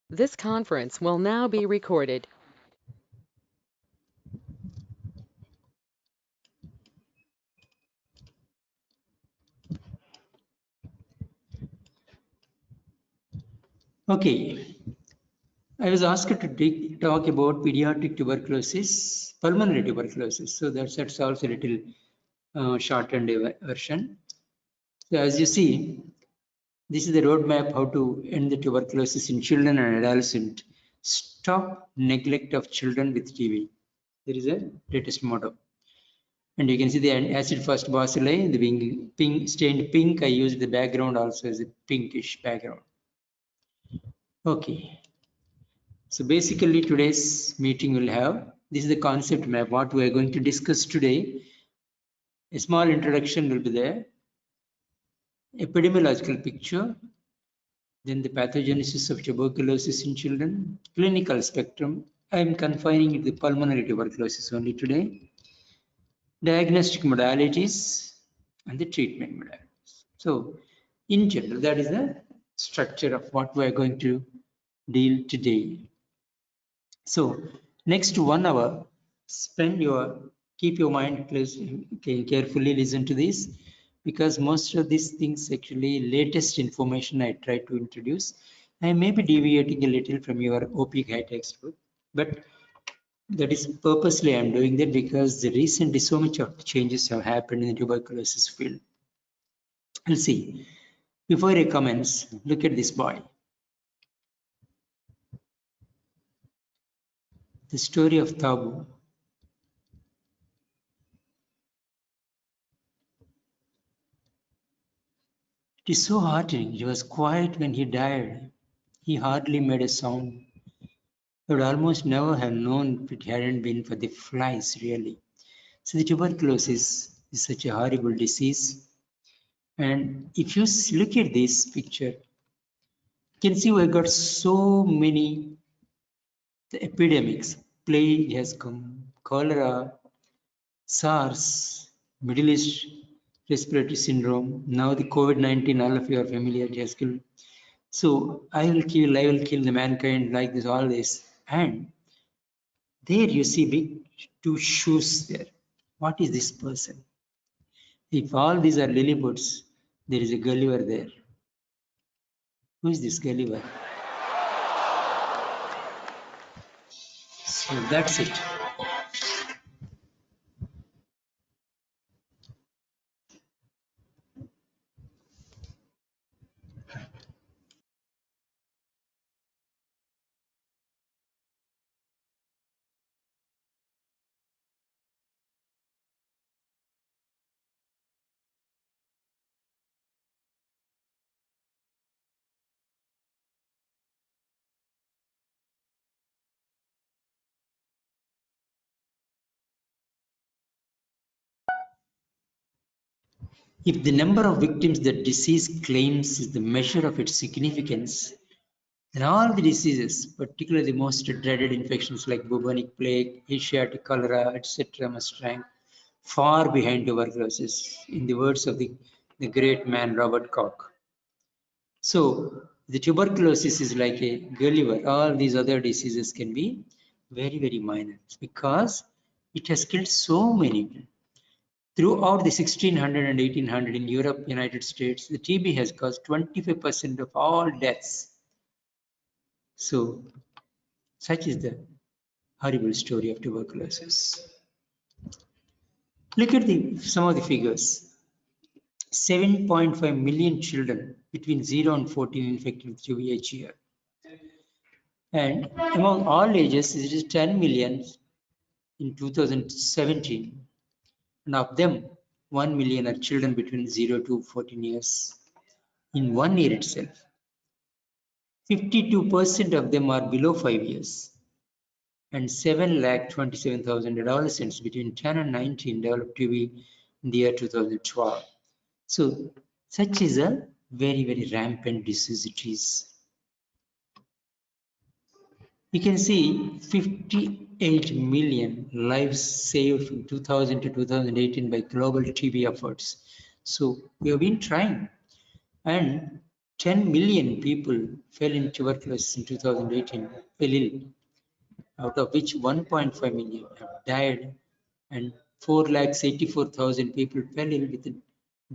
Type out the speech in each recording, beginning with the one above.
This conference will now be recorded. Okay, I was asked to talk about pediatric tuberculosis, pulmonary tuberculosis. So that's also a little shortened version. So as you see, this is the roadmap how to end the tuberculosis in children and adolescents. Stop neglect of children with TB. There is a latest motto. And you can see the acid fast bacilli, the pink, stained pink. I used the background also as a pinkish background. Okay. So basically today's meeting will have, this is the concept map, what we are going to discuss today. A small introduction will be there, epidemiological picture, then the pathogenesis of tuberculosis in children, clinical spectrum. I am confining it to the pulmonary tuberculosis only today, diagnostic modalities, and the treatment modalities. So in general, that is the structure of what we are going to deal today. So next 1 hour, keep your mind please, carefully listen to this, because most of these things actually latest information I try to introduce. I may be deviating a little from your OP textbook, but that is purposely I'm doing that because recently so much of changes have happened in the tuberculosis field. We'll see. Before I commence, look at this boy. The story of Tabu. It is so heartening. He was quiet when he died. He hardly made a sound. I would almost never have known if it hadn't been for the flies, really. So the tuberculosis is such a horrible disease. And if you look at this picture, you can see we've got so many epidemics. Plague has come, cholera, SARS, Middle East respiratory syndrome. Now the COVID-19, all of you are familiar, it has killed. So I will kill the mankind like this, all this. And there you see big two shoes there. What is this person? If all these are Lilliputs, there is a Gulliver there. Who is this Gulliver? So that's it. If the number of victims that disease claims is the measure of its significance, then all the diseases, particularly the most dreaded infections like bubonic plague, Asiatic cholera, etc., must rank far behind tuberculosis, in the words of the great man Robert Koch. So the tuberculosis is like a Gulliver. All these other diseases can be very, very minor because it has killed so many. Throughout the 1600 and 1800 in Europe, United States, the TB has caused 25% of all deaths. So such is the horrible story of tuberculosis. Look at some of the figures. 7.5 million children between 0 and 14 infected with TB each year. And among all ages, it is 10 million in 2017. And of them, 1 million are children between 0 to 14 years. In 1 year itself, 52% of them are below 5 years. And 7,27,000 adolescents between 10 and 19 developed TB in the year 2012. So such is a very, very rampant disease it is. You can see 58 million lives saved from 2000 to 2018 by global TB efforts. So we have been trying. And 10 million people fell in tuberculosis in 2018, fell ill, out of which 1.5 million have died and 4,84,000 people fell ill with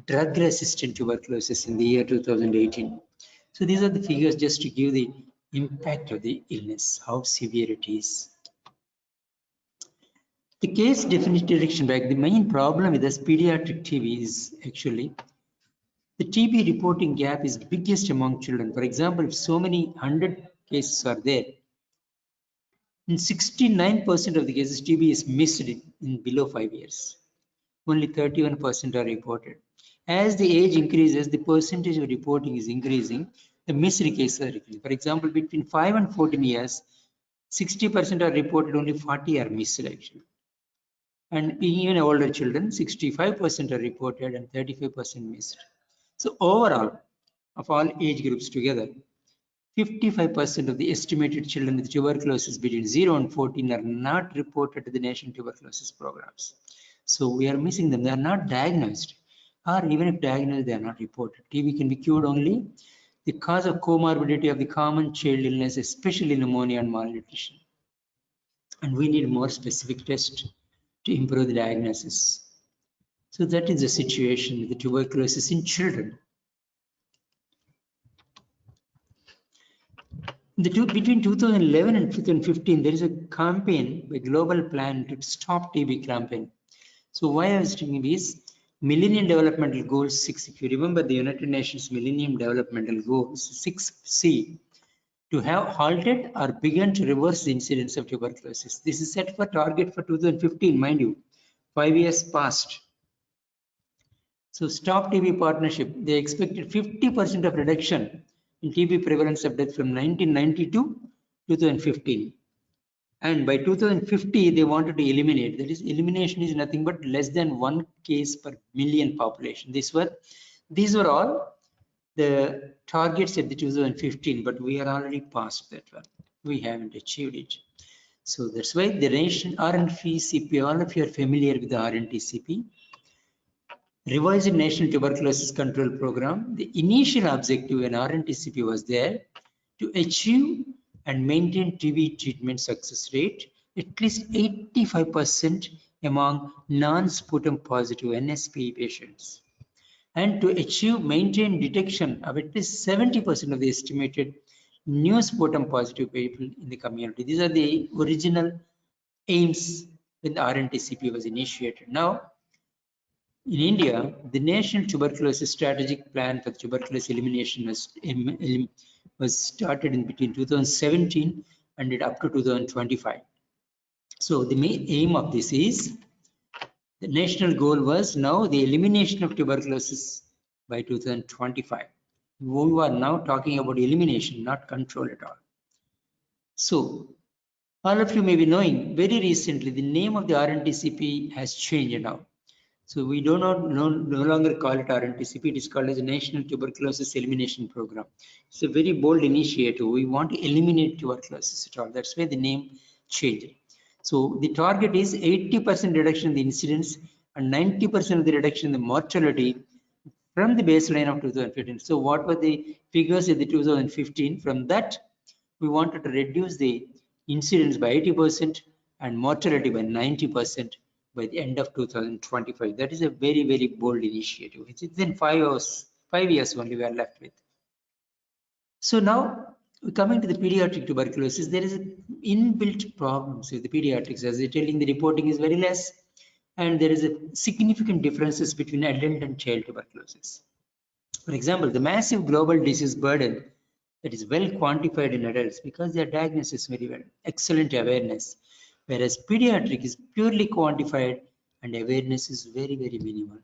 drug-resistant tuberculosis in the year 2018. So these are the figures just to give the impact of the illness, how severe it is. The case definition back, the main problem with this pediatric TB is actually the TB reporting gap is biggest among children. For example, if so many 100 cases are there, in 69% of the cases, TB is missed in below 5 years. Only 31% are reported. As the age increases, the percentage of reporting is increasing. The missed cases are increasing. For example, between 5 and 14 years, 60% are reported, only 40 are missed actually. And even older children, 65% are reported and 35% missed. So overall, of all age groups together, 55% of the estimated children with tuberculosis between 0 and 14 are not reported to the national tuberculosis programs. So we are missing them. They are not diagnosed, or even if diagnosed, they are not reported. TB can be cured only the cause of comorbidity of the common child illness, especially pneumonia and malnutrition. And we need more specific tests to improve the diagnosis. So that is the situation with the tuberculosis in children. Between 2011 and 2015, there is a campaign, a global plan to stop TB campaign. So why I was doing this, Millennium Developmental Goals 6, if you remember the United Nations Millennium Developmental Goals 6C, to have halted or begun to reverse the incidence of tuberculosis. This is set for target for 2015, mind you, 5 years past. So Stop TB Partnership, they expected 50% of reduction in TB prevalence of death from 1990 to 2015. And by 2050, they wanted to eliminate. That is, elimination is nothing but less than 1 case per million population. These were all the targets at the 2015, but we are already past that one. We haven't achieved it. So that's why the nation RNTCP, all of you are familiar with the RNTCP, Revised National Tuberculosis Control Program. The initial objective in RNTCP was there to achieve and maintain TB treatment success rate at least 85% among non-sputum positive NSP patients, and to achieve maintain detection of at least 70% of the estimated new sputum positive people in the community. These are the original aims when the RNTCP was initiated. Now, in India, the National Tuberculosis Strategic Plan for Tuberculosis Elimination was started in between 2017 and it up to 2025. So the main aim of this is, the national goal was now the elimination of tuberculosis by 2025. We are now talking about elimination, not control at all. So all of you may be knowing, very recently the name of the RNTCP has changed now. So we do not no longer call it RNTCP, it is called as a National Tuberculosis Elimination Program. It's a very bold initiative. We want to eliminate tuberculosis at all. That's why the name changed. So the target is 80% reduction in the incidence and 90% of the reduction in the mortality from the baseline of 2015. So what were the figures in the 2015? From that, we wanted to reduce the incidence by 80% and mortality by 90% by the end of 2025. That is a very, very bold initiative. It's in 5 years only we are left with. So now, coming to the pediatric tuberculosis, there is inbuilt problems with the pediatrics. As I telling, the reporting is very less, and there is a significant differences between adult and child tuberculosis. For example, the massive global disease burden that is well quantified in adults because their diagnosis is very well, excellent awareness, whereas pediatric is purely quantified and awareness is very, very minimal.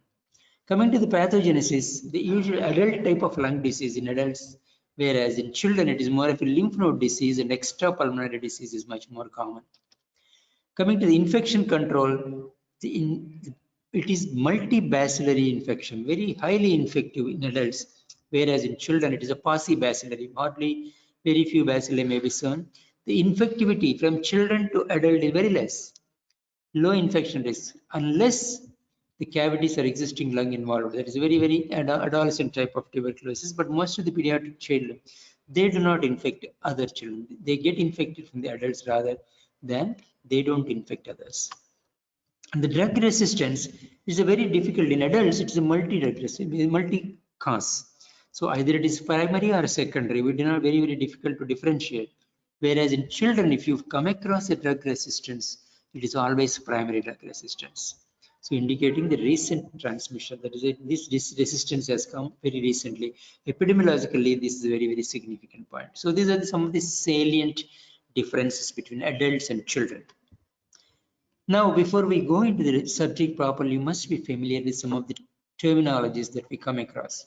Coming to the pathogenesis, the usual adult type of lung disease in adults, whereas in children it is more of a lymph node disease and extrapulmonary disease is much more common. Coming to the infection control, it is multibacillary infection, very highly infective in adults, whereas in children it is a paucibacillary, hardly very few bacilli may be shown. The infectivity from children to adult is very less, low infection risk, unless the cavities or existing lung involved. That is a very adolescent type of tuberculosis, but most of the pediatric children, they do not infect other children. They get infected from the adults rather than they don't infect others. And the drug resistance is a very difficult. In adults, it's a multi-drug resistance, multi-cause. So either it is primary or secondary. We do not very difficult to differentiate. Whereas in children, if you come across a drug resistance, it is always primary drug resistance. So indicating the recent transmission, that is, this resistance has come very recently. Epidemiologically, this is a very significant point. So these are some of the salient differences between adults and children. Now, before we go into the subject properly, you must be familiar with some of the terminologies that we come across.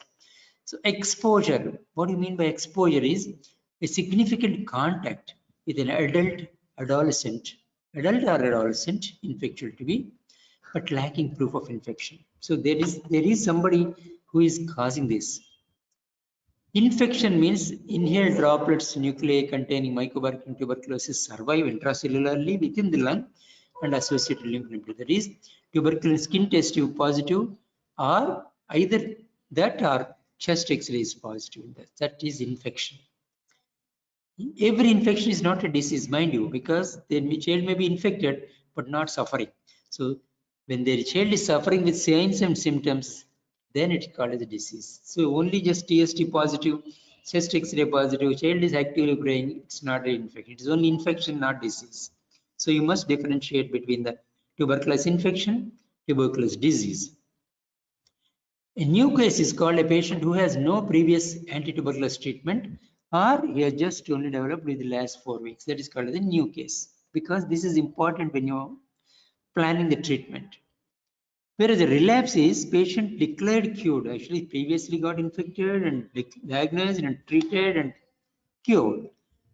So exposure, what do you mean by exposure is a significant contact with an adult or adolescent infectious TB, but lacking proof of infection. So there is somebody who is causing this. Infection means inhaled droplets nuclei containing Mycobacterium tuberculosis survive intracellularly within the lung and associated lymph node. That is, tuberculous skin test tube positive, or either that or chest X-ray is positive. That is infection. Every infection is not a disease, mind you, because the child may be infected but not suffering. So when the child is suffering with signs and symptoms, then it's called as a disease. So only just TST positive, chest X-ray positive, child is actively praying, it's not an infection. It is only infection, not disease. So you must differentiate between the tuberculosis infection, tuberculosis disease. A new case is called a patient who has no previous anti-tuberculosis treatment, or he has just only developed in the last 4 weeks. That is called as a new case, because this is important when you're planning the treatment. Whereas a relapse is patient declared cured, actually previously got infected and diagnosed and treated and cured,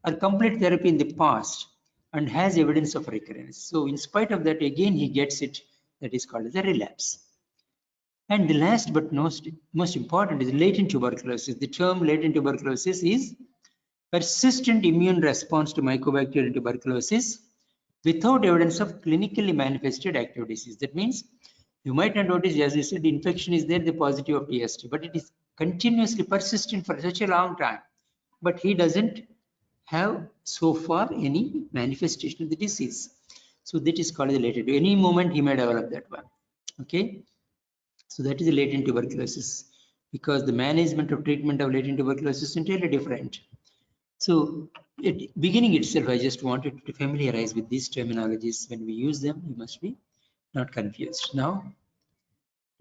or complete therapy in the past and has evidence of recurrence. So in spite of that, again he gets it. That is called as a relapse. And the last but most important is latent tuberculosis. The term latent tuberculosis is persistent immune response to Mycobacterium tuberculosis without evidence of clinically manifested active disease. That means you might not notice, as I said, the infection is there, the positive of TST, but it is continuously persistent for such a long time. But he doesn't have so far any manifestation of the disease. So that is called the latent. Any moment he may develop that one. Okay. So that is a latent tuberculosis, because the management of treatment of latent tuberculosis is entirely different. So at beginning itself, I just wanted to familiarize with these terminologies. When we use them, you must be not confused. Now,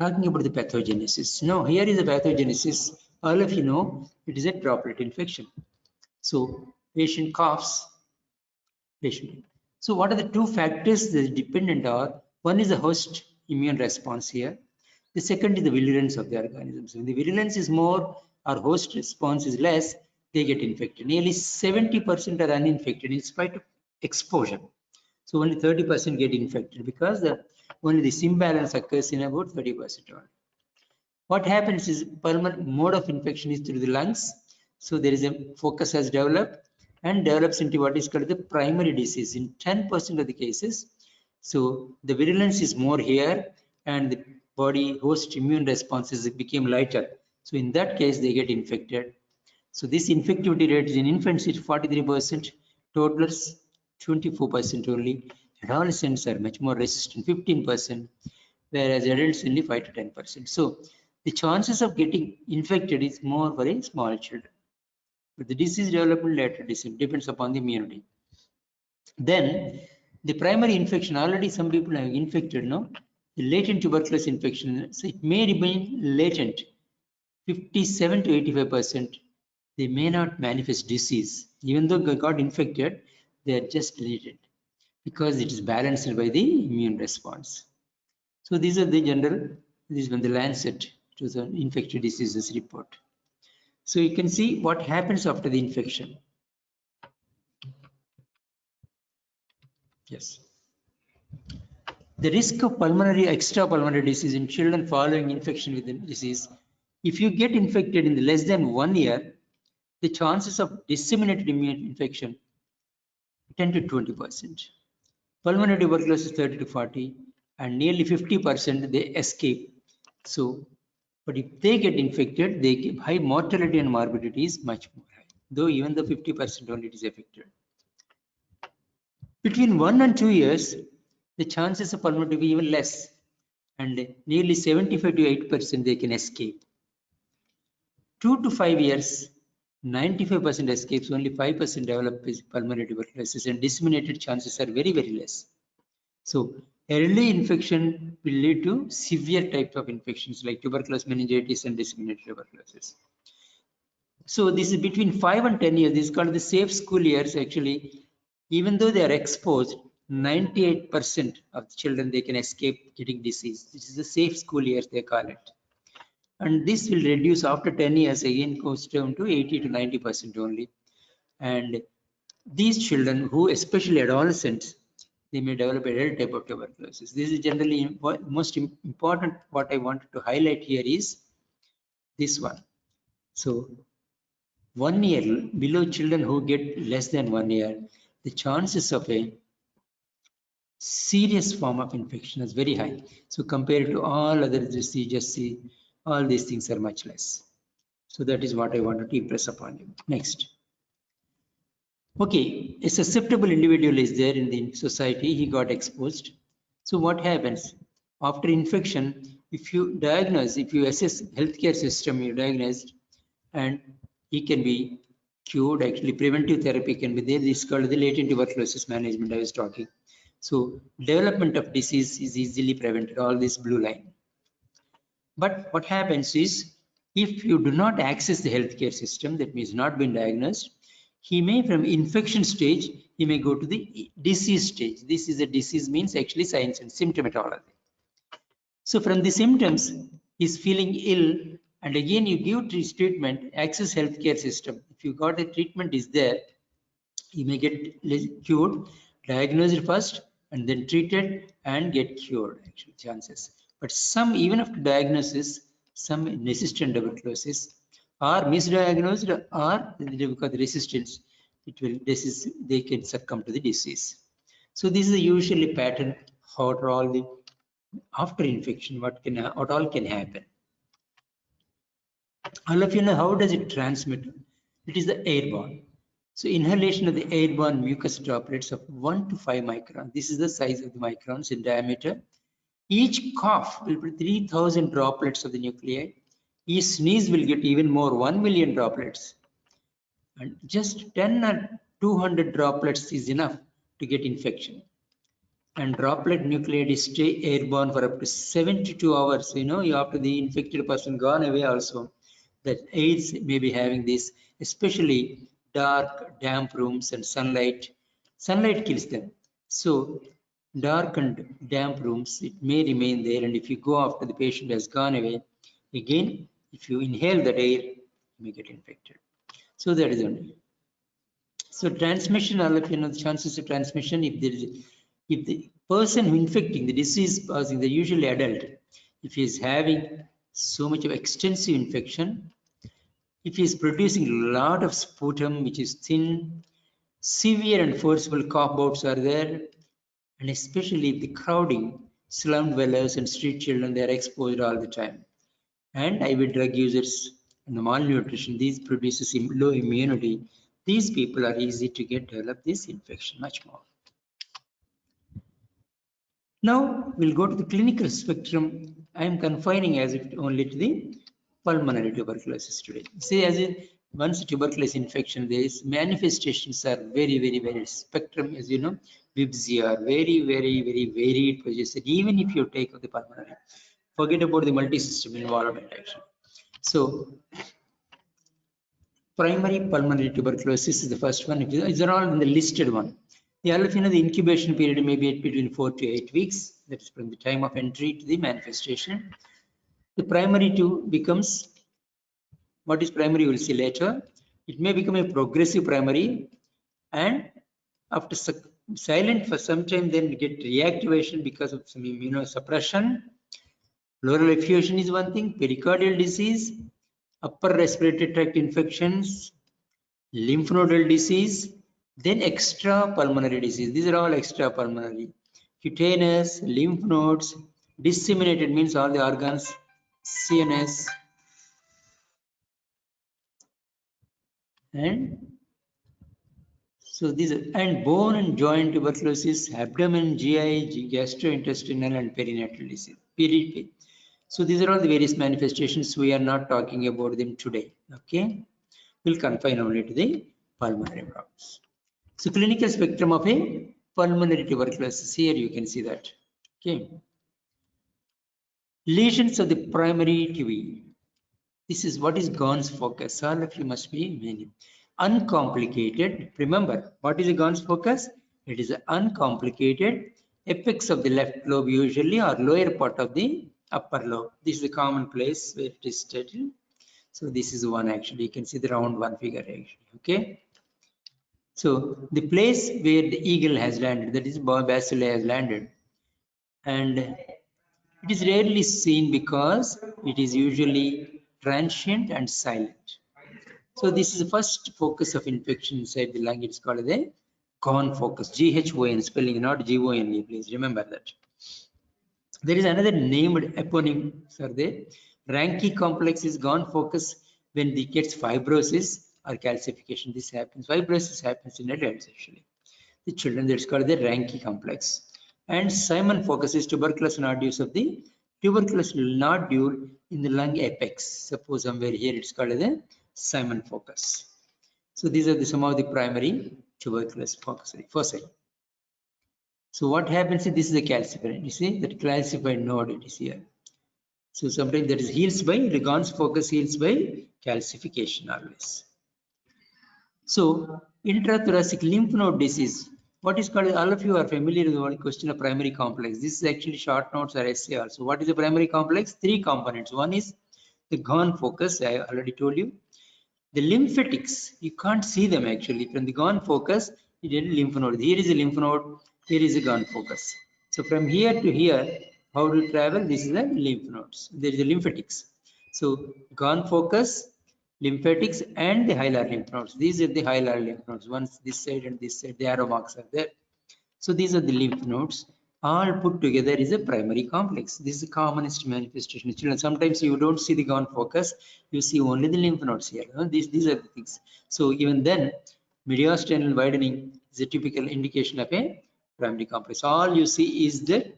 talking about the pathogenesis. Now, here is the pathogenesis. All of you know it is a droplet infection. So patient coughs, patient. So what are the two factors that are dependent on? One is the host immune response here. The second is the virulence of the organisms. When the virulence is more or host response is less, they get infected. Nearly 70% are uninfected in spite of exposure. So only 30% get infected, because only this imbalance occurs in about 30%. What happens is pulmonary mode of infection is through the lungs. So there is a focus has developed and develops into what is called the primary disease in 10% of the cases. So the virulence is more here, and the body host immune responses became lighter. So in that case, they get infected. So this infectivity rate in infants is 43%, toddlers 24% only. Adolescents are much more resistant, 15%, whereas adults only 5 to 10%. So the chances of getting infected is more for a small children. But the disease development later depends upon the immunity. Then the primary infection, already some people have infected, no? The latent tuberculosis infection, so it may remain latent, 57 to 85%. They may not manifest disease. Even though they got infected, they are just latent, because it is balanced by the immune response. So these are the general, this is from the Lancet, it was an infectious diseases report. So you can see what happens after the infection. Yes. The risk of extrapulmonary disease in children following infection with the disease. If you get infected in less than 1 year, the chances of disseminated immune infection 10 to 20%. Pulmonary tuberculosis 30 to 40. and nearly 50% they escape. So, but if they get infected, they give high mortality and morbidity is much more high, though even the 50% only it is affected. Between 1 and 2 years, the chances of pulmonary to be even less, and nearly 75 to 8% they can escape. 2 to 5 years, 95% escapes, only 5% develop pulmonary tuberculosis, and disseminated chances are very, very less. So early infection will lead to severe types of infections like tuberculosis meningitis and disseminated tuberculosis. So this is between 5 and 10 years. This is called the safe school years. Actually, even though they are exposed, 98% of the children they can escape getting disease. This is the safe school years they call it. And this will reduce after 10 years, again goes down to 80 to 90% only. And these children who, especially adolescents, they may develop adult type of tuberculosis. This is generally most important. What I wanted to highlight here is this one. So 1 year below children who get less than 1 year, the chances of a serious form of infection is very high. So compared to all other diseases, all these things are much less. So that is what I wanted to impress upon you. Next. Okay, a susceptible individual is there in the society, he got exposed. So what happens? After infection, if you diagnose, if you assess healthcare system, you diagnosed, and he can be cured. Actually, preventive therapy can be there. This is called the latent tuberculosis management I was talking. So development of disease is easily prevented, all this blue line. But what happens is, if you do not access the healthcare system, that means not been diagnosed, he may from infection stage, he may go to the disease stage. This is a disease means actually science and symptomatology. So from the symptoms, he's feeling ill, and again you give treatment, access healthcare system. If you got the treatment is there, you may get cured, diagnosed first, and then treated and get cured, actually chances. But some, even after diagnosis, some resistant tuberculosis are misdiagnosed or because the resistance, it will disease, they can succumb to the disease. So this is usually pattern how all the after infection, what all can happen. All of you know how does it transmit? It is the airborne. So inhalation of the airborne mucus droplets of 1 to 5 microns. This is the size of the microns in diameter. Each cough will be 3,000 droplets of the nuclei. Each sneeze will get even more, 1 million droplets. And just 10 or 200 droplets is enough to get infection. And droplet nuclei stay airborne for up to 72 hours. You know, after the infected person gone away also, that AIDS may be having this, especially dark, damp rooms and sunlight. Sunlight kills them. So dark and damp rooms, it may remain there. And if you go after the patient has gone away, again, if you inhale that air, you may get infected. So that is only. So transmission, all of you know, the chances of transmission, if the person who infecting the disease causing the usually adult, if he is having so much of extensive infection, if he is producing a lot of sputum which is thin, severe and forcible cough bouts are there, and especially the crowding, slum dwellers and street children, they are exposed all the time. And IV drug users and the malnutrition, these produces low immunity. These people are easy to develop this infection much more. Now we'll go to the clinical spectrum. I am confining as if only to the pulmonary tuberculosis today. See, as in once tuberculosis infection, these manifestations are very, very, very spectrum. As you know, VIBSI are very, very, very varied position. Even if you take the pulmonary, forget about the multi-system involvement actually. So primary pulmonary tuberculosis is the first one. These are all in the listed one. The incubation period may be between 4 to 8 weeks. That is from the time of entry to the manifestation. The primary two becomes, what is primary we'll see later. It may become a progressive primary, and after silent for some time, then get reactivation because of some immunosuppression. Pleural effusion is one thing, pericardial disease, upper respiratory tract infections, lymph nodal disease, then extra pulmonary disease. These are all extra pulmonary. cutaneous, lymph nodes, disseminated means all the organs, CNS, and so these are, and bone and joint tuberculosis, abdomen, GI, gastrointestinal, and perinatal disease. So these are all the various manifestations. We are not talking about them today. Okay, we'll confine only to the pulmonary problems. So clinical spectrum of a pulmonary tuberculosis. Here you can see that. Okay. Lesions of the primary tubi. This is what is Ghon's focus. All of you must be meaning. Uncomplicated. Remember, what is a Ghon's focus? It is an uncomplicated apex of the left lobe usually, or lower part of the upper lobe. This is a common place where it is stated. So this is one actually. You can see the round one figure actually. Okay. So the place where the eagle has landed, that is bacilli has landed, and it is rarely seen because it is usually transient and silent. So this is the first focus of infection inside the lung. It's called the Ghon focus. Ghon spelling, not Ghone. Please remember that. There is another named eponyms are there. Ranke complex is Ghon focus when it gets fibrosis or calcification. This happens. Fibrosis happens in adults actually. The children, that's called the Ranke complex. And Simon focus is tuberculous nodules of the tuberculous nodule in the lung apex. Suppose somewhere here it's called the Simon focus. So these are some of the primary tuberculous foci. So what happens is this is the calcified. You see that calcified node it is here. So sometimes that is heals by the Ghon's focus heals by calcification always. So intrathoracic lymph node disease. What is called, all of you are familiar with the question of primary complex. This is actually short notes or essay also. What is the primary complex? Three components. One is the Ghon focus, I already told you. The lymphatics, you can't see them actually. From the Ghon focus, you get a lymph node. Here is a lymph node, here is a Ghon focus. So from here to here, how to travel? This is the lymph nodes. There is a lymphatics. So Ghon focus, lymphatics, and the hilar lymph nodes. These are the hilar lymph nodes. Once this side and this side, the arrow marks are there. So these are the lymph nodes. All put together is a primary complex. This is the commonest manifestation. Children, sometimes you don't see the Ghon focus, you see only the lymph nodes here. These are the things. So even then, mediastinal widening is a typical indication of a primary complex. All you see is the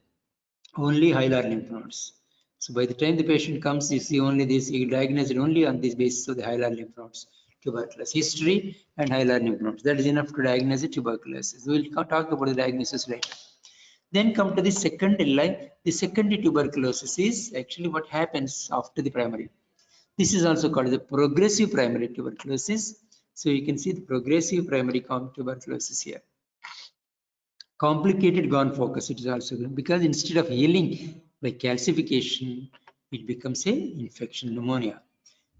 only hilar lymph nodes. So by the time the patient comes, you see only this, you diagnose it only on this basis of the hilar lymph nodes, tuberculosis, history and hilar lymph nodes. That is enough to diagnose the tuberculosis. We will talk about the diagnosis later. Then come to the secondary line. The secondary tuberculosis is actually what happens after the primary. This is also called the progressive primary tuberculosis. So you can see the progressive primary tuberculosis here. Complicated Ghon focus, it is also because instead of healing by calcification, it becomes a infection, pneumonia.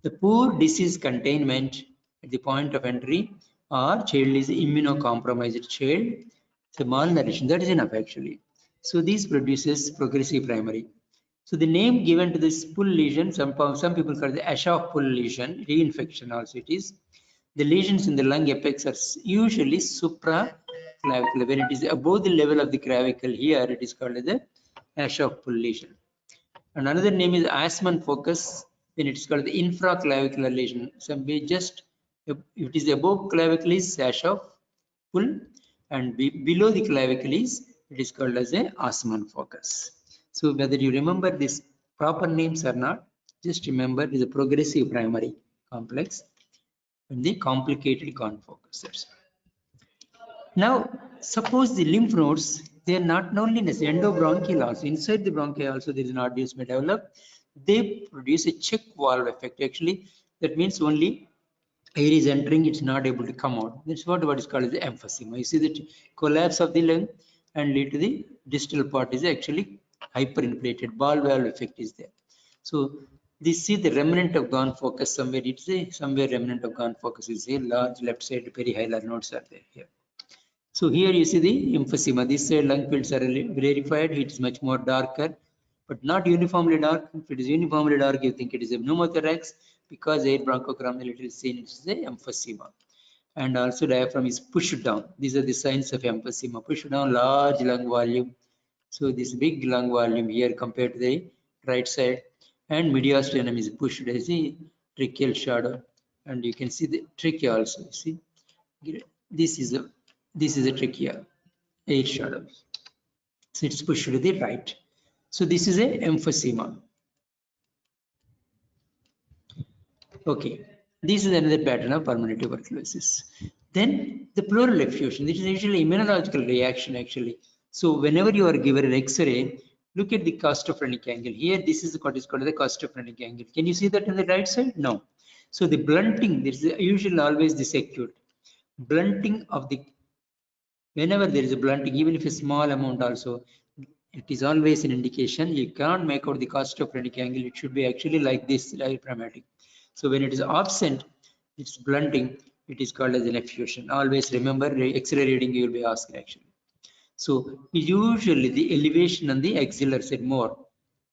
The poor disease containment at the point of entry, or child is immunocompromised child, so malnutrition, that is enough actually. So this produces progressive primary. So the name given to this pull lesion, some people call it the Aschoff pull lesion, reinfection also it is. The lesions in the lung apex are usually supraclavicular. When it is above the level of the clavicle here, it is called the Aschoff pull lesion. And another name is Asman focus, when it is called the infraclavicular lesion. Some way just, if it is above clavicle is Aschoff pull, and below the clavicle is, it is called as a Asman focus. So whether you remember these proper names or not, just remember it is a progressive primary complex and the complicated Ghon focus. Now, suppose the lymph nodes, they are not only in the endobronchial also, inside the bronchi also there is nodules may develop. They produce a check valve effect. Actually, that means only air is entering, it's not able to come out. That's what is called as the emphysema. You see the collapse of the lung and lead to the distal part is actually hyperinflated. Ball valve effect is there. So this see the remnant of Ghon focus somewhere. It's a somewhere remnant of Ghon focus is here. Large left side perihilar nodes are there here. So here you see the emphysema. This side lung fields are rarefied. It is much more darker, but not uniformly dark. If it is uniformly dark, you think it is a pneumothorax because air bronchocranial is seen. It is a emphysema. And also diaphragm is pushed down. These are the signs of emphysema. Pushed down, large lung volume, So this big lung volume here compared to the right side, and mediastinum is pushed as a tracheal shadow, and you can see the trachea also. You see, this is a trachea, air shadow. So it's pushed to the right. So this is a emphysema. Okay, this is another pattern of pulmonary tuberculosis. Then the pleural effusion, this is usually immunological reaction actually. So whenever you are given an X-ray, look at the costophrenic angle. Here, this is what is called the costophrenic angle. Can you see that on the right side? No. So the blunting, there is usually always this acute blunting of the, whenever there is a blunting, even if a small amount also, it is always an indication. You can't make out the costophrenic angle. It should be actually like this, diaphragmatic. So when it is absent, it's blunting, it is called as an effusion. Always remember, X-ray reading you will be asked actually. So usually the elevation on the axillary side more.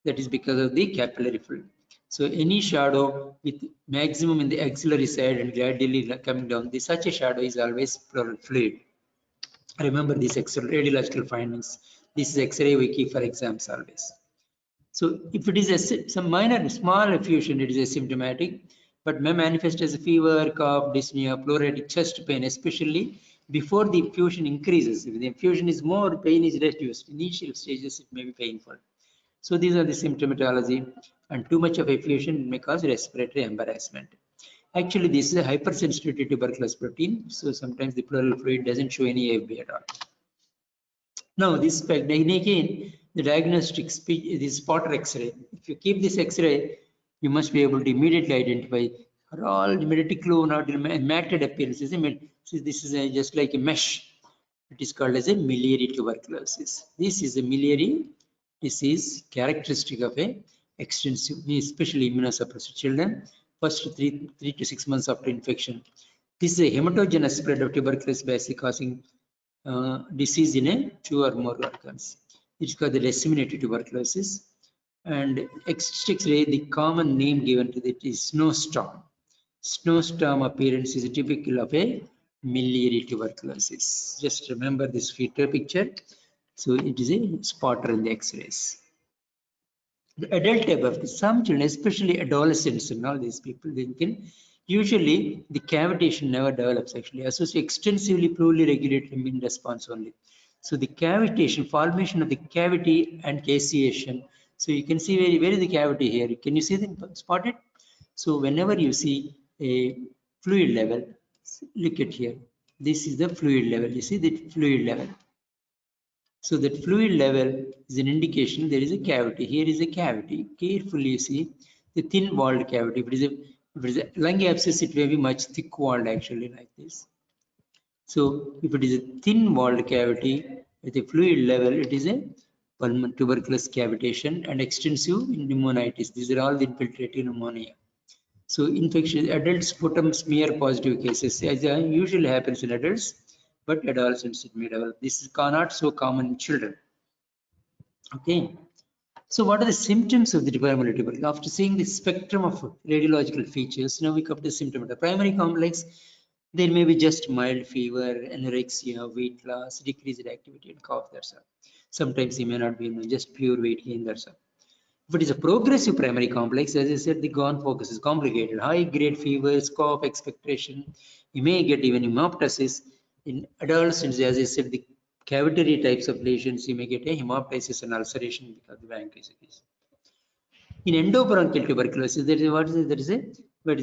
That is because of the capillary fluid. So any shadow with maximum in the axillary side and gradually coming down, such a shadow is always pleural fluid. Remember these radiological findings. This is X-ray we keep for exams always. So if it is some minor, small effusion, it is asymptomatic, but may manifest as a fever, cough, dyspnea, pleuritic chest pain, especially before the effusion increases. If the effusion is more, pain is reduced. Initial stages, it may be painful. So these are the symptomatology, and too much of effusion may cause respiratory embarrassment. Actually, this is a hypersensitivity to tuberculous protein, so sometimes the pleural fluid doesn't show any AFB at all. Now, this again, the diagnostic this spotter X-ray. If you keep this X-ray, you must be able to immediately identify are all reticulum not matted appearances. This is just like a mesh. It is called as a miliary tuberculosis. This is a miliary disease characteristic of a extensive, especially immunosuppressed children, first 3 to 6 months after infection. This is a hematogenous spread of tuberculosis basically causing disease in a 2 or more organs. It's called the disseminated tuberculosis. And X-ray, the common name given to it is snowstorm. Snowstorm appearance is typical of a miliary tuberculosis. Just remember this feature picture. So it is a spotter in the X-rays. The adult type of some children, especially adolescents and all these people, they can usually the cavitation never develops actually, associated extensively plurally regulated immune response only. So the cavitation, formation of the cavity and caseation. So you can see where is the cavity here? Can you see the spot it? So whenever you see a fluid level, look at here. This is the fluid level. You see the fluid level. So that fluid level is an indication there is a cavity. Here is a cavity. Carefully you see the thin walled cavity. If it is a lung abscess, it may be much thick walled actually like this. So if it is a thin walled cavity with a fluid level, it is a pulmonary tuberculous cavitation and extensive pneumonitis. These are all the infiltrative pneumonia. So infection, adult sputum smear positive cases, as usually happens in adults, but adolescents it may develop. This is not so common in children. Okay. So what are the symptoms of the pulmonary tuberculosis? After seeing the spectrum of radiological features, now we come to the symptom. The primary complex, there may be just mild fever, anorexia, weight loss, decreased activity, and cough. That's all. Sometimes it may not be just pure weight gain. That's all. If it is a progressive primary complex, as I said, the GON focus is complicated. High-grade fevers, cough, expectoration. You may get even hemoptysis. In adolescents, as I said, the cavitary types of lesions, you may get a hemoptysis and ulceration because of the bronchitis. In endobronchial tuberculosis, there is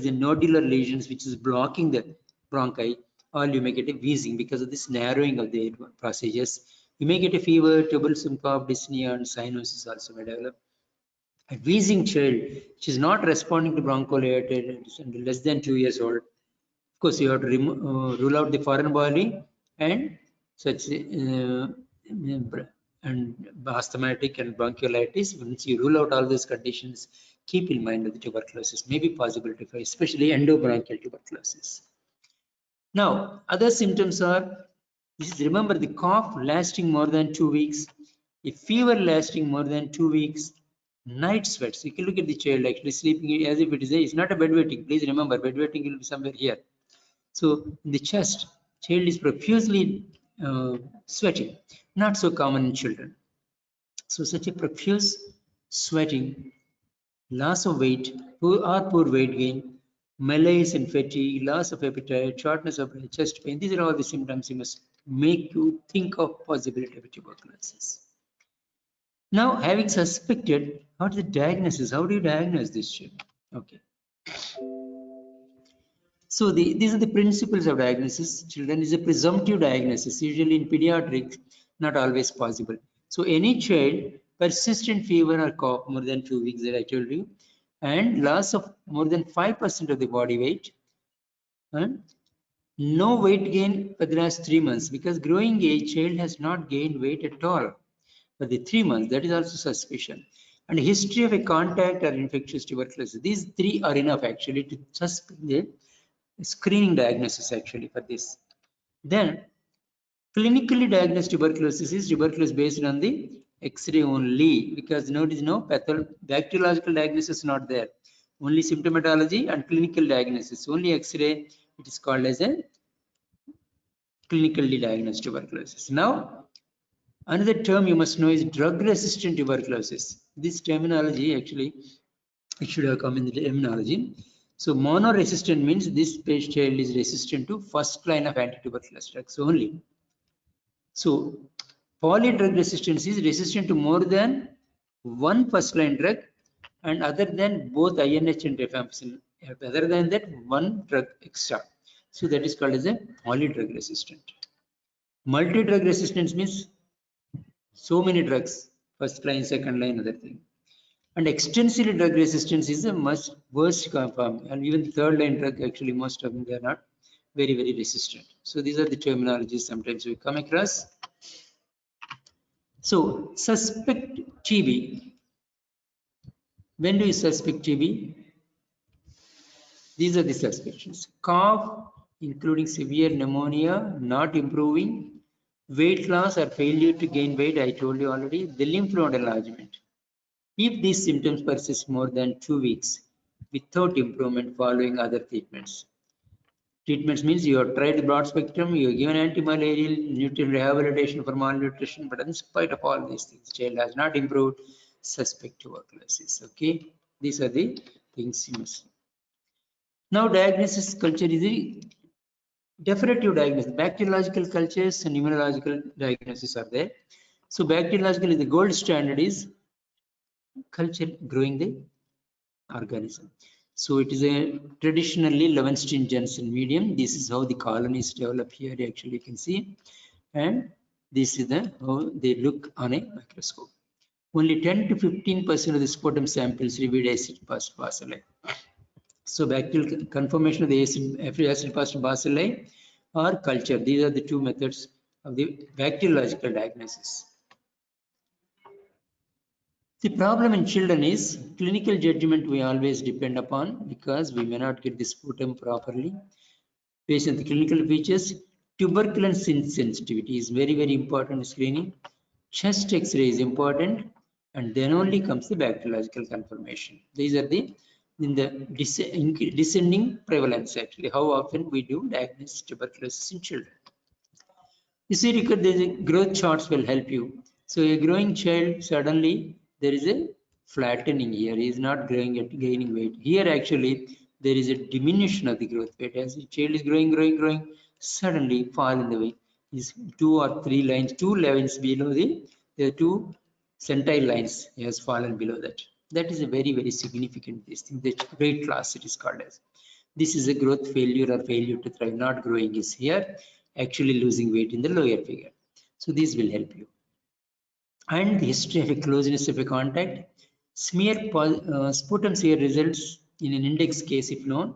a nodular lesions which is blocking the bronchi, or you may get a wheezing because of this narrowing of the passages. You may get a fever, troublesome cough, dyspnea, and cyanosis also may develop. A wheezing child which is not responding to bronchodilator and less than 2 years old, of course, you have to rule out the foreign body and such and asthmatic and bronchiolitis. Once you rule out all these conditions, keep in mind that the tuberculosis may be possible to face, especially endobronchial tuberculosis. Now, other symptoms are, remember the cough lasting more than 2 weeks, a fever lasting more than 2 weeks, night sweats. You can look at the child actually sleeping as if it's not a bedwetting. Please remember, bedwetting will be somewhere here. So in the chest, child is profusely sweating. Not so common in children. So such a profuse sweating, loss of weight, poor weight gain, malaise and fatigue, loss of appetite, shortness of breath, chest pain. These are all the symptoms you must make you think of possibility of tuberculosis. Now, having suspected, what's the diagnosis? How do you diagnose this shit? Okay. So these are the principles of diagnosis. Children is a presumptive diagnosis, usually in pediatrics, not always possible. So any child, persistent fever or cough more than 2 weeks that I told you, and loss of more than 5% of the body weight, and no weight gain for the last 3 months, because growing age child has not gained weight at all for the 3 months. That is also suspicion. And history of a contact or infectious tuberculosis. These three are enough actually to suspect the screening diagnosis actually for this. Then clinically diagnosed tuberculosis is tuberculosis based on the X-ray only, because notice no bacteriological diagnosis not there. Only symptomatology and clinical diagnosis. Only X-ray, it is called as a clinically diagnosed tuberculosis. Now, another term you must know is drug-resistant tuberculosis. This terminology actually, it should have come in the terminology. So monoresistant means this child is resistant to first line of anti-tuberculosis drugs only. So polydrug resistance is resistant to more than one first line drug, and other than both INH and rifampicin, other than that one drug extra. So that is called as a polydrug resistant. Multi-drug resistance means so many drugs, first line, second line, other thing. And extensively drug resistance is the much worst form, and even the third line drug, actually most of them, they are not very, very resistant. So these are the terminologies sometimes we come across. So suspect TB. When do you suspect TB? These are the suspicions. Cough, including severe pneumonia, not improving, weight loss or failure to gain weight, I told you already, the lymph node enlargement. If these symptoms persist more than 2 weeks without improvement following other treatments. Treatments means you have tried the broad spectrum, you have given anti-malarial, nutrient rehabilitation for malnutrition, but in spite of all these things, child has not improved, suspect tuberculosis. Okay, these are the things you must know. Now, diagnosis culture is a definitive diagnosis. Bacteriological cultures and immunological diagnosis are there. So, bacteriological is the gold standard is culture growing the organism. So it is a traditionally Levenshtein-Jensen medium. This is how the colonies develop here. Actually, you can see, and this is how they look on a microscope. Only 10 to 15% of the sputum samples revealed acid past bacilli. So bacterial conformation of the acid past bacilli or culture. These are the two methods of the bacteriological diagnosis. The problem in children is clinical judgment we always depend upon, because we may not get the sputum properly. Based on the clinical features, tuberculin sensitivity is very, very important screening. Chest X-ray is important, and then only comes the bacteriological confirmation. These are the in the descending prevalence, actually, how often we do diagnose tuberculosis in children. You see, the growth charts will help you. So a growing child, suddenly there is a flattening here. He is not growing at gaining weight. Here actually there is a diminution of the growth rate. As the child is growing, suddenly fall in the weight. Is 2 or 3 lines, 2 lines below the 2 centile lines. He has fallen below that. That is a very, very significant this thing. The weight loss it is called as. This is a growth failure or failure to thrive. Not growing is here, actually losing weight in the lower figure. So these will help you. And the history of a closeness of a contact. Sputum smear results in an index case if known.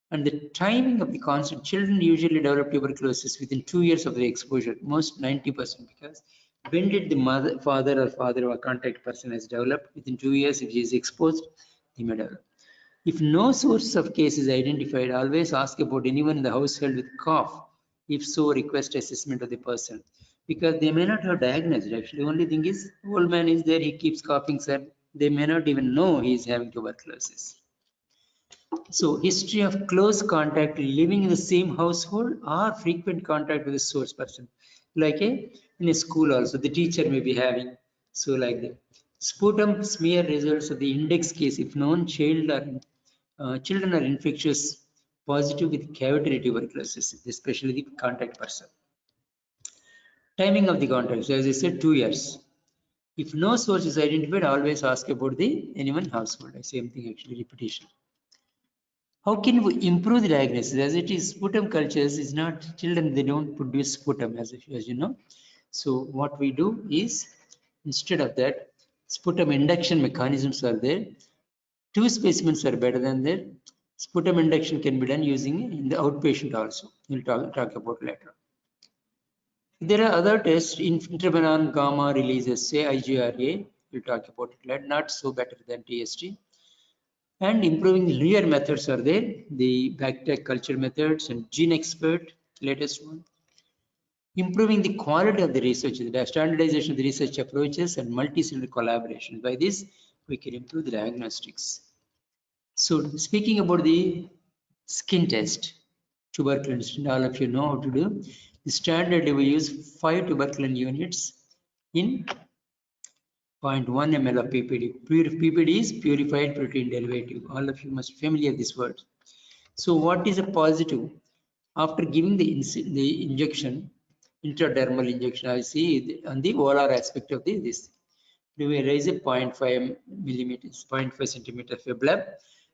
And the timing of the constant. Children usually develop tuberculosis within 2 years of the exposure, most 90%, because when did the father or contact person has developed? Within 2 years, if he is exposed, he may develop. If no source of case is identified, always ask about anyone in the household with cough. If so, request assessment of the person, because they may not have diagnosed. Actually, the only thing is, old man is there, he keeps coughing, sir. They may not even know he is having tuberculosis. So, history of close contact, living in the same household, or frequent contact with a source person. Like in a school also, the teacher may be having, So like the sputum smear results of the index case, if known, children are infectious positive with cavitary tuberculosis, especially the contact person. Timing of the contact, as I said, 2 years. If no source is identified, always ask about the anyone household. Same thing actually, repetition. How can we improve the diagnosis? As it is, sputum cultures is not children, they don't produce sputum as you know. So what we do is, instead of that, sputum induction mechanisms are there. 2 specimens are better than that. Sputum induction can be done using in the outpatient also. We'll talk about later. There are other tests, interferon gamma releases, say IGRA. We'll talk about it later. Not so better than TST. And improving newer methods are there, the bacterial culture methods and GeneXpert, latest one. Improving the quality of the research, the standardization of the research approaches and multi-center collaboration. By this, we can improve the diagnostics. So speaking about the skin test, tuberculin, all of you know how to do. The standard we use 5 tuberculin units in 0.1 ml of PPD. PPD is purified protein derivative. All of you must be familiar with this word. So what is a positive? After giving the injection, intradermal injection, I see on the volar aspect of this. Do we raise a 0.5 millimeters, 0.5 centimeter of a bleb,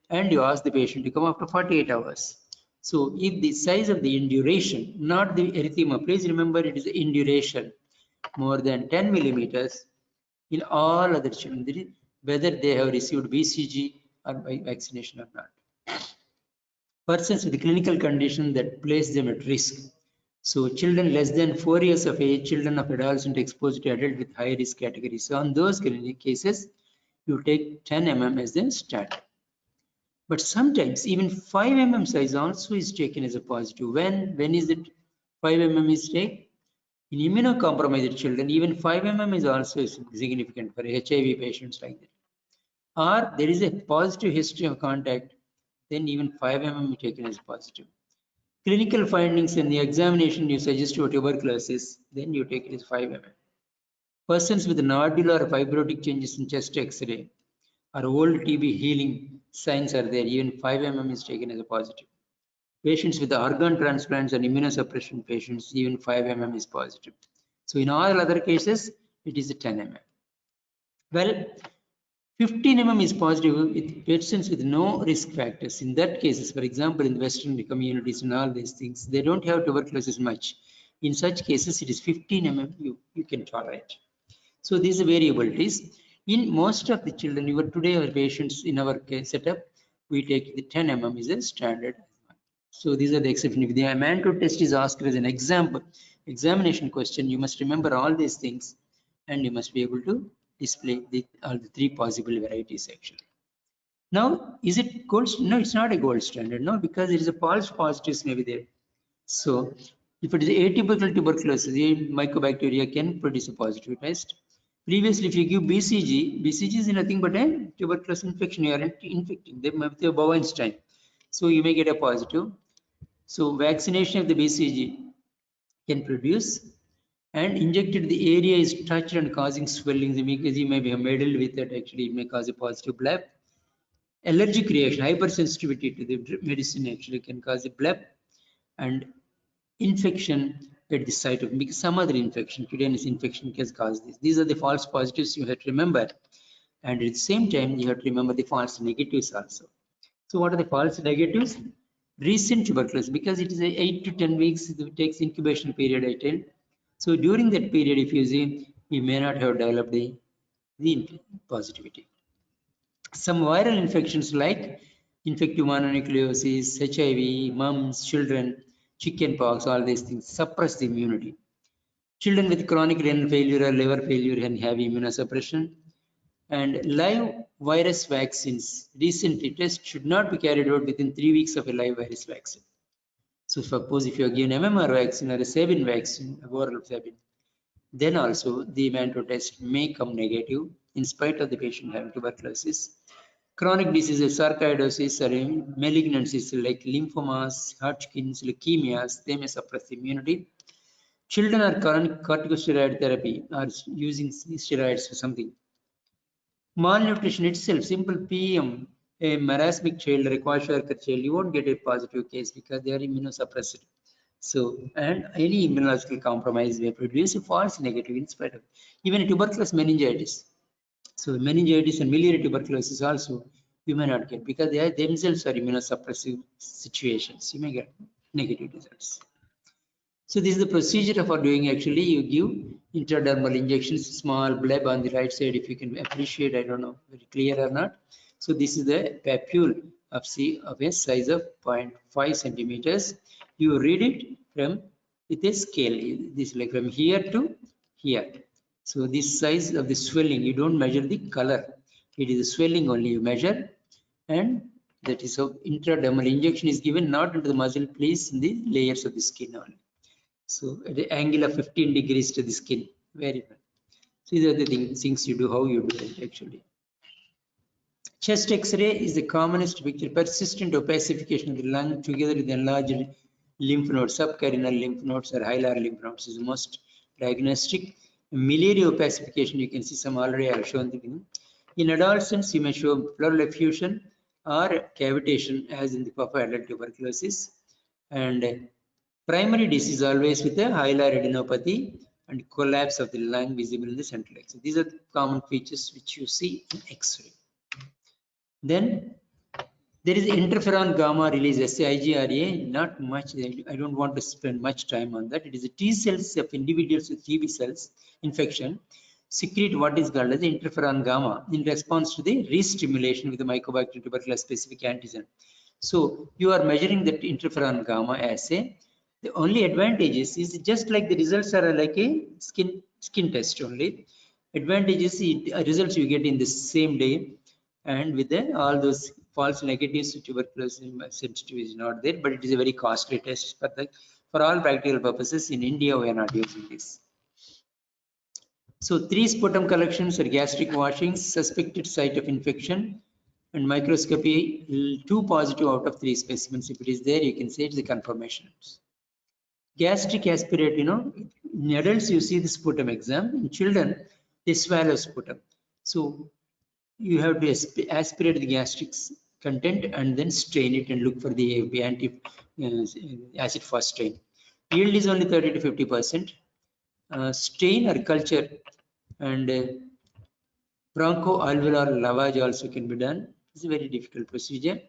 and you ask the patient to come after 48 hours. So if the size of the induration, not the erythema, please remember it is the induration, more than 10 millimeters, in all other children, whether they have received BCG or by vaccination or not. Persons with clinical condition that place them at risk. So children less than 4 years of age, children of adolescent exposed to adult with high risk category. So on those clinical cases, you take 10 mm as the standard. But sometimes even 5 mm size also is taken as a positive. When is it 5 mm is taken? In immunocompromised children, even 5 mm is also significant for HIV patients like that. Or there is a positive history of contact, then even 5 mm is taken as positive. Clinical findings in the examination you suggest for tuberculosis, then you take it as 5 mm. Persons with nodular or fibrotic changes in chest X-ray or old TB healing signs are there, even 5 mm is taken as a positive. Patients with organ transplants and immunosuppression patients, even 5 mm is positive. So in all other cases, it is a 10 mm. Well, 15 mm is positive with patients with no risk factors. In that cases, for example, in the Western communities and all these things, they don't have tuberculosis much. In such cases, it is 15 mm you can tolerate. So these are variabilities. In most of the children, even today our patients in our case setup, we take the 10 mm is a standard. So these are the exceptions. If the Mantoux test is asked as an example, examination question, you must remember all these things and you must be able to display all the 3 possible varieties actually. Now, is it gold? No, it's not a gold standard. No, because there is a false positives may be there. So if it is atypical tuberculosis, the mycobacteria can produce a positive test. Previously, if you give BCG, BCG is nothing but a tuberculosis infection. You are infecting them with a Bowenstein. So you may get a positive. So vaccination of the BCG can produce, and injected the area is touched and causing swelling. The mucosa may be meddled with it. Actually, it may cause a positive bleb. Allergic reaction, hypersensitivity to the medicine actually can cause a bleb, and infection at the site of some other infection, cutaneous infection can cause this. These are the false positives you have to remember, and at the same time you have to remember the false negatives also. So what are the false negatives? Recent tuberculosis, because it is a 8 to 10 weeks, it takes incubation period I tell. So during that period, if you see, we may not have developed the positivity. Some viral infections like infective mononucleosis, HIV, mumps, children, chickenpox, all these things suppress the immunity. Children with chronic renal failure or liver failure can have immunosuppression. And live virus vaccines, recently test should not be carried out within 3 weeks of a live virus vaccine. So suppose if you are given MMR vaccine or a Sabin vaccine, oral Sabin, then also the Mantoux test may come negative in spite of the patient having tuberculosis. Chronic diseases, sarcoidosis or malignancies like lymphomas, Hodgkin's, leukemias, they may suppress immunity. Children are chronic corticosteroid therapy or using steroids or something. Malnutrition itself, simple PM, a marasmic child or a kwashiorkor child, you won't get a positive case because they are immunosuppressed. So, and any immunological compromise may produce a false negative in spite of even a tuberculous meningitis. So, meningitis and miliary tuberculosis also you may not get because they are themselves are immunosuppressive situations. You may get negative results. So this is the procedure for doing. Actually, you give intradermal injections, small bleb on the right side. If you can appreciate, I don't know, very clear or not. So this is the papule of a size of 0.5 centimeters. You read it from with a scale. This is like from here to here. So this size of the swelling, you don't measure the color. It is the swelling only you measure, and that is how intradermal injection is given, not into the muscle, placed in the layers of the skin only. So at the angle of 15 degrees to the skin, very well. So these are the things you do, how you do it actually. Chest X-ray is the commonest picture. Persistent opacification of the lung together with enlarged lymph nodes, subcarinal lymph nodes or hilar lymph nodes is the most diagnostic. Miliary opacification, you can see some already I have shown the thing. In adolescents, you may show pleural effusion or cavitation as in the papa adult tuberculosis. And primary disease always with a hilar adenopathy and collapse of the lung visible in the central X-ray. These are the common features which you see in X-ray. Then there is interferon gamma release, IGRA, not much. I don't want to spend much time on that. It is the T cells of individuals with TB cells infection secrete what is called as interferon gamma in response to the re-stimulation with the Mycobacterium tuberculosis specific antigen. So you are measuring that interferon gamma assay. The only advantage is just like the results are like a skin test only. Advantage is results you get in the same day, and with all those false negatives, tuberculosis sensitivity is not there, but it is a very costly test. For all practical purposes, in India we are not using this. So 3 sputum collections or gastric washings, suspected site of infection, and microscopy, 2 positive out of 3 specimens. If it is there, you can say it's the confirmation. Gastric aspirate, in adults you see the sputum exam. In children, they swallow sputum. So you have to aspirate the gastric content and then strain it and look for the acid fast strain. Yield is only 30 to 50%. Stain or culture and bronchoalveolar lavage also can be done. It's a very difficult procedure.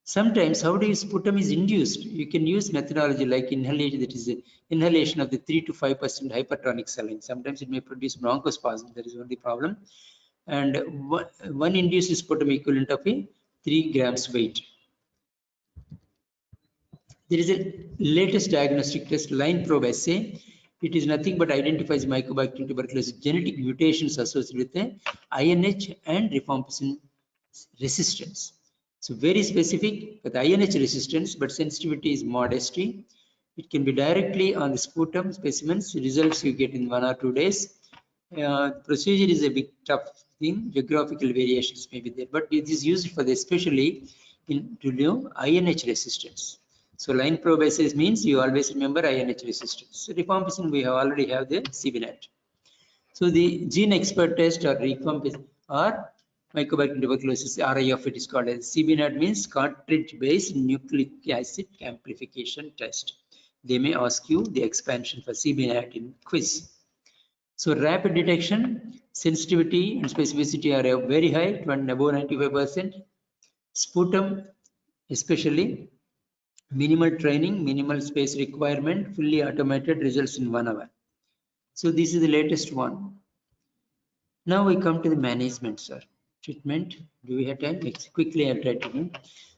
Sometimes, how do you sputum is induced? You can use methodology like inhalation, that is inhalation of the 3 to 5% hypertonic saline. Sometimes it may produce bronchospasm. That is one the problem. And one induced sputum equivalent of a 3 grams weight. There is a latest diagnostic test, line probe assay. It is nothing but identifies Mycobacterium tuberculosis genetic mutations associated with the INH and rifampicin resistance. So very specific with INH resistance, but sensitivity is modesty. It can be directly on the sputum specimens. Results you get in 1 or 2 days. Procedure is a bit tough thing. Geographical variations may be there, but it is used for the especially to know INH resistance. So line probe assays means you always remember INH resistance. So rifampicin we already have the CBNAT. So the gene expert test or rifampicin or Mycobacterium tuberculosis RIF it is called as CBNAT means cartridge based nucleic acid amplification test. They may ask you the expansion for CBNAT in quiz. So rapid detection, sensitivity and specificity are very high, above 95%. Sputum especially, minimal training, minimal space requirement, fully automated, results in 1 hour. So this is the latest one. Now we come to the management, sir. Treatment, do we have time? Quickly I'll try to do.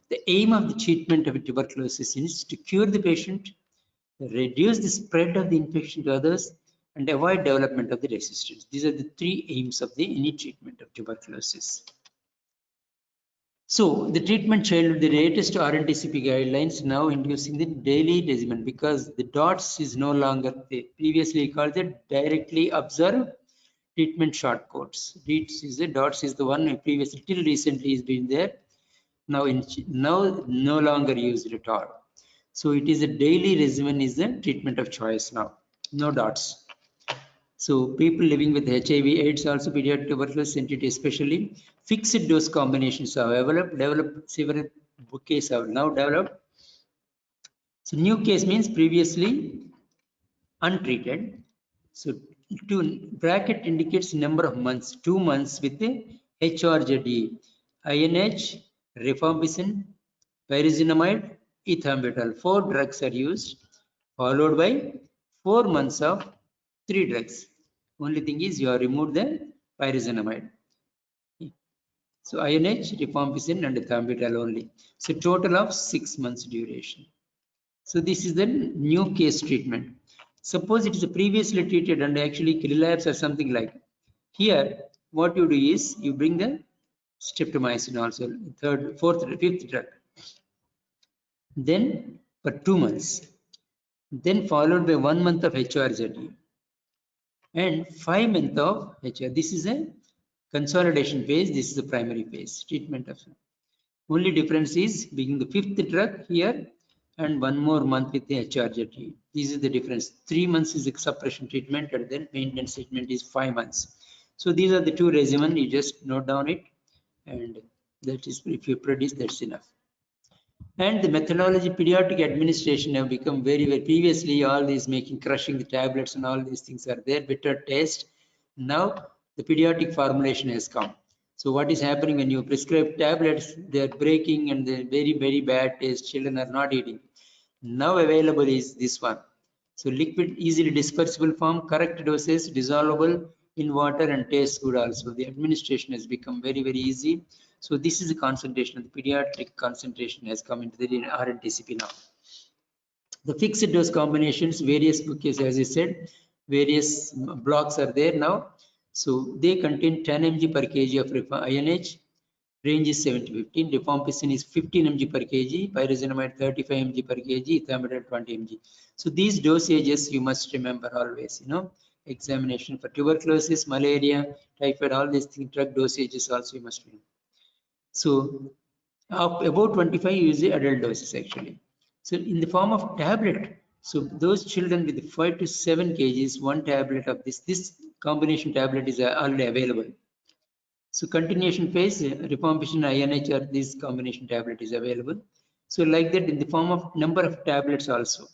The aim of the treatment of tuberculosis is to cure the patient, reduce the spread of the infection to others, and avoid development of the resistance. These are the 3 aims of any treatment of tuberculosis. So the treatment child, the latest RNTCP guidelines now inducing the daily regimen because the DOTS is no longer previously called the directly observed treatment short course. DOTS is the one previously till recently has been there. Now no longer used at all. So it is a daily regimen is the treatment of choice now. no dots. So people living with HIV/AIDS, also pediatric tuberculosis entity especially, fixed dose combinations are developed several cases have now developed. So new case means previously untreated. So to bracket indicates number of months, 2 months with the HRZE, INH, rifampicin, pyrazinamide, ethambutol. 4 drugs are used, followed by 4 months of 3 drugs. Only thing is you have removed the pyrazinamide. So INH, rifampicin and ethambutol only. So total of 6 months duration. So this is the new case treatment. Suppose it is a previously treated and actually relapse or something like. Here, what you do is you bring the streptomycin also, third, fourth, fifth drug. Then for 2 months. Then followed by 1 month of HRZE and 5 months of HR. This is a consolidation phase. This is the primary phase treatment of. Only difference is being the fifth drug here and 1 more month with the HRZE. This is the difference. 3 months is the suppression treatment and then maintenance treatment is 5 months. So these are the two regimen. You just note down it and that is, if you produce, that's enough. And the methodology, pediatric administration have become very, very, previously all these making, crushing the tablets and all these things are there, bitter taste. Now the pediatric formulation has come. So what is happening when you prescribe tablets, they are breaking and they're very, very bad taste. Children are not eating. Now available is this one. So liquid, easily dispersible form, correct doses, dissolvable in water and tastes good also. The administration has become very, very easy. So this is the concentration, the pediatric concentration has come into the RNTCP now. The fixed dose combinations, various bouquets, as I said, various blocks are there now. So they contain 10 mg per kg of INH, range is 7 to 15, rifampicin is 15 mg per kg, pyrazinamide 35 mg per kg, ethambutol 20 mg. So these dosages you must remember always, examination for tuberculosis, malaria, typhoid, all these things, drug dosages also you must remember. So about 25 use the adult doses actually. So in the form of tablet, so those children with 5 to 7 kgs, one tablet of this combination tablet is already available. So continuation phase, rifampicin, INH, or this combination tablet is available. So like that in the form of number of tablets also.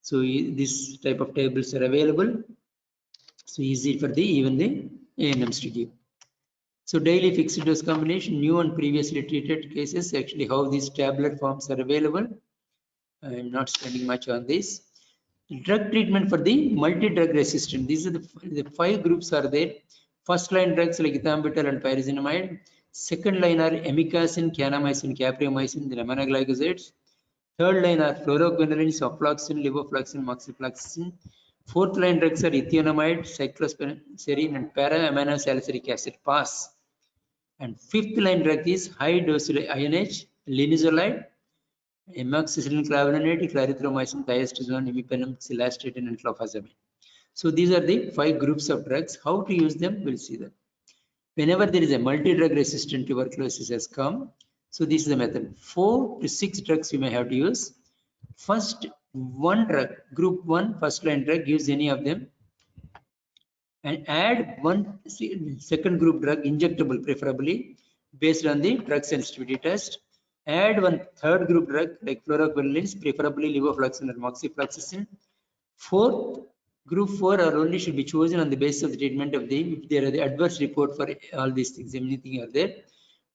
So this type of tablets are available. So easy for even the ANMs to give. So daily fixed dose combination, new and previously treated cases, actually how these tablet forms are available. I am not spending much on this. Drug treatment for the multi-drug resistant. These are the 5 groups are there. First line drugs like ethambutol and pyrazinamide. Second line are amikacin, kanamycin, capreomycin, the aminoglycosides. Third line are fluoroquinolones, ofloxacin, levofloxacin, moxifloxacin. Fourth line drugs are ethionamide, cyclosporine, and para-aminosalicylic acid. Pass. And fifth line drug is high dose INH, linezolide, amoxicillin clavulanate, clarithromycin, thiazolone, imipenem, cilastatin, and clofazimine. So these are the 5 groups of drugs. How to use them, we'll see that. Whenever there is a multi-drug resistant tuberculosis has come, so this is the method. 4 to 6 drugs you may have to use. First, one drug, group 1, first line drug, use any of them. And add one second group drug, injectable preferably, based on the drug sensitivity test. Add one third group drug like fluoroquinolones, preferably levofloxacin or moxifloxacin. Fourth, group 4 or only should be chosen on the basis of the treatment of the, if there are the adverse report for all these things, anything are there.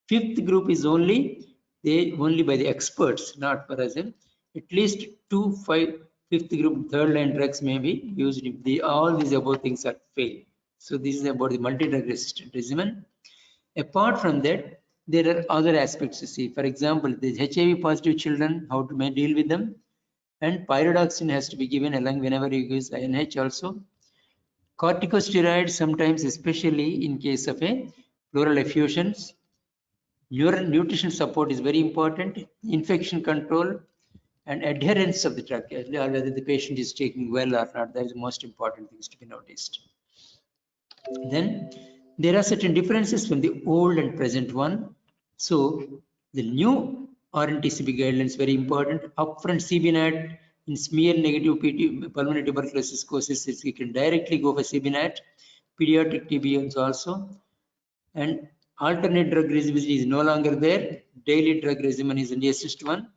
Fifth group is only by the experts, not for us. At least 2, 5, fifth group, third line drugs may be used if all these above things are failed. So this is about the multi-drug resistant regimen. Apart from that, there are other aspects to see. For example, the HIV positive children, how to deal with them. And pyridoxine has to be given along whenever you use INH also. Corticosteroids sometimes, especially in case of a pleural effusions. Nutrition support is very important. Infection control and adherence of the drug, whether the patient is taking well or not. That is the most important things to be noticed. Then there are certain differences from the old and present one. So the new RNTCP guidelines very important. Upfront CBNAT In smear negative pulmonary tuberculosis cases, you can directly go for CBNAT. Pediatric TB also. And alternate drug regimen is no longer there. Daily drug regimen is in assist one.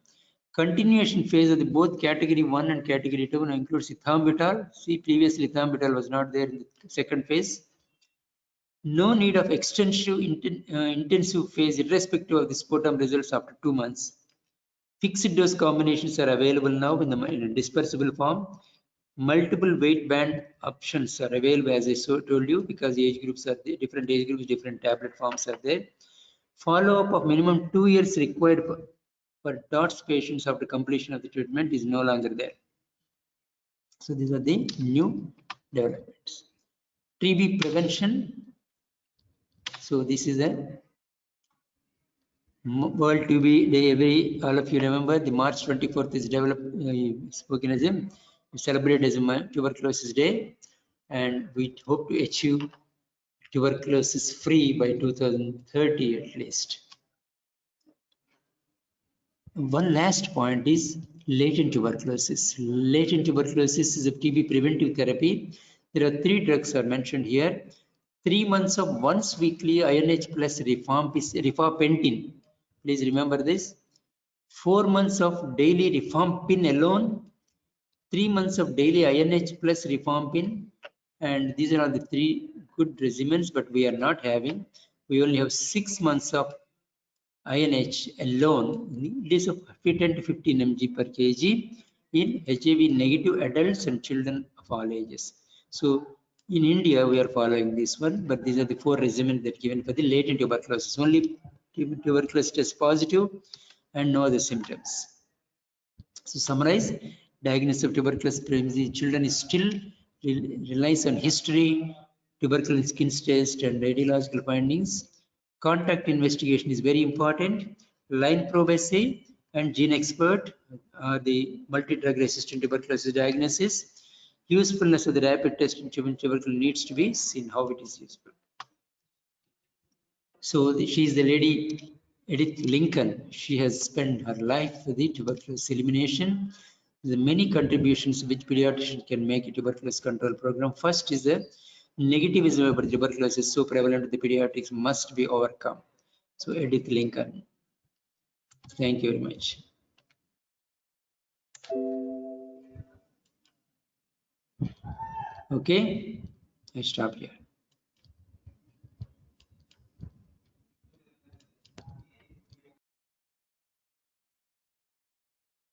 Continuation phase of the both category 1 and category 2 includes ethambutol. See, previously ethambutol was not there in the second phase. No need of extensive intensive phase irrespective of the sputum results after 2 months. Fixed dose combinations are available now in a dispersible form. Multiple weight band options are available, as I told you, because the age groups are there, different age groups, different tablet forms are there. Follow-up of minimum 2 years required for DOTS patients after completion of the treatment is no longer there. So these are the new developments. TB prevention. So this is a World TB Day. All of you remember the March 24th is spoken as a celebrated as a tuberculosis day, and we hope to achieve tuberculosis free by 2030 at least. One last point is latent tuberculosis. Latent tuberculosis is a TB preventive therapy. There are 3 drugs are mentioned here. 3 months of once weekly INH plus rifampicin. Please remember this. 4 months of daily rifampin alone. 3 months of daily INH plus rifampin. And these are all the 3 good regimens, but we are not having. We only have 6 months of INH alone in dose of 10 to 15 mg per kg in HIV negative adults and children of all ages. So in India, we are following this one, but these are the 4 regimens that given for the latent tuberculosis. Only tuberculosis test positive and no other symptoms. So summarize, diagnosis of tuberculosis in children is still relies on history, tuberculosis skin test and radiological findings. Contact investigation is very important. Line probe assay and gene expert are the multi-drug resistant tuberculosis diagnosis. Usefulness of the rapid test in tuberculosis needs to be seen how it is useful. So she is the lady Edith Lincoln. She has spent her life for the tuberculosis elimination. The many contributions which pediatricians can make a tuberculosis control program. First is the negativism about tuberculosis so prevalent in the pediatrics must be overcome. So Edith Lincoln. Thank you very much. Okay, I stop here.